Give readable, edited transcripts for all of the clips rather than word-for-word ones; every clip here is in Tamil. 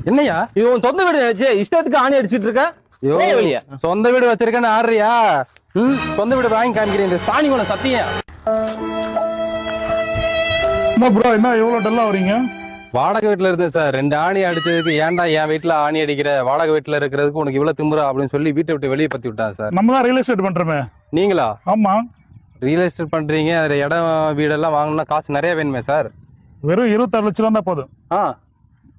என்னையா இது உன் சொந்த வீடு வச்சு இஷ்டத்துக்கு ஆணி அடிச்சிட்டு இருக்க. ஐயோ, சொந்த வீடு வச்சிருக்கேன்னு ஆடுறியா? சொந்த வீடு வாங்கி காமிக்கிறேன் இந்த சாணி குணம் சத்தியம். என்ன ப்ரோ, என்ன எவ்வளவு டல்லா வரீங்க? வாடகை வீட்டுல இருந்தேன் சார். 2 ஆணி அடிச்சதுக்கு ஏன்டா என் வீட்டுல ஆணி அடிக்கிற, வாடகை வீட்டுல இருக்கிறதுக்கு உனக்கு இவ்வளவு திமுறா அப்படின்னு சொல்லி வீட்டை விட்டு வெளியே பத்தி விட்டாங்க சார். நம்ம தான் ரியல் எஸ்டேட் பண்றோமே. நீங்களா? ஆமா. ரியல் எஸ்டேட் பண்றீங்க, அதுல இடம் வீடெல்லாம் வாங்கணும்னா காசு நிறைய வேணுமே சார். வெறும் 26 லட்சம் தான் போதும்.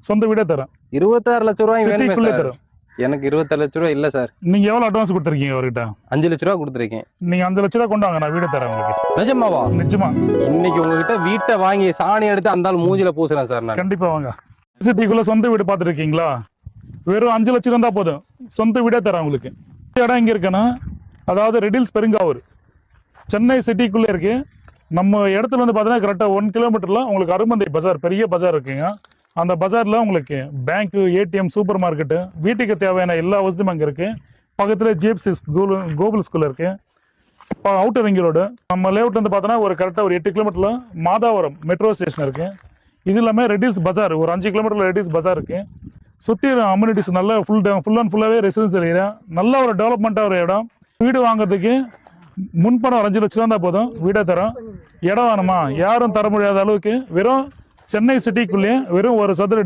சொந்த வீடே தரேன். 26 லட்சம் ரூபாய் வேணுமே சார். தரும். எனக்கு 26 லட்சம் ரூபாய் இல்ல சார். நீங்க எவ்வளவு அட்வான்ஸ் கொடுத்துருக்கீங்க அவர்கிட்ட? 5 லட்சம் ரூபாய் கொடுத்துருக்கேன். நீங்க 5 லட்சம் ரூபாய் கொண்டாங்க, நான் வீடு தரேன் உங்களுக்கு. நிஜமாவா? நிஜமா. இன்னைக்கு உங்ககிட்ட வீட்டை வாங்கி சாணி எடுத்து அந்த ஆள் மூஞ்சில பூசுறேன் சார் நான். கண்டிப்பா வாங்க. சிட்டிக்குள்ள சொந்த வீடு பார்த்துட்டு இருக்கீங்களா? வெறும் 5 லட்சம் இருந்தா போதும், சொந்த வீடே தரேன் உங்களுக்கு. இடம் எங்க இருக்குன்னா, அதாவது ரெடில்ஸ் பெருங்காவூர், சென்னை சிட்டிக்குள்ள இருக்கு. நம்ம இடத்துல வந்து பாத்தீங்கன்னா கரெக்டா 1 கிலோமீட்டர்ல உங்களுக்கு அருமந்தை பஜார், பெரிய பஜார் இருக்குங்க. அந்த பஜார்ல உங்களுக்கு பேங்க், ஏடிஎம், சூப்பர் மார்க்கெட்டு, வீட்டுக்கு தேவையான எல்லா வசதியும் அங்க இருக்கு. பக்கத்துல ஜிஎஃப்சி கோகுல் ஸ்கூல் இருக்கு. Outer ring road. நம்ம லேஅவுட் வந்து பார்த்தோன்னா ஒரு கரெக்டாக ஒரு 8 கிலோமீட்டர்ல மாதாவரம் மெட்ரோ ஸ்டேஷன் இருக்கு. இது இல்லாமல் ரெடில்ஸ் பஜார் ஒரு 5 கிலோமீட்டர்ல ரெடில்ஸ் பஜார் இருக்கு. சுற்றி அம்யூனிட்டிஸ் நல்ல ஃபுல் அண்ட் ஃபுல்லாகவே ரெசிடென்சியல் ஏரியா, நல்ல ஒரு டெவலப்மெண்ட்டாக ஒரு இடம். வீடு வாங்குறதுக்கு முன்பணம் 5 லட்சம் தான் போதும், வீடை தரோம். இடம் வேணுமா? யாரும் தர முடியாத அளவுக்கு வெறும் சென்னை சிட்டிக்குள்ளேயே வெறும் 1 சதுர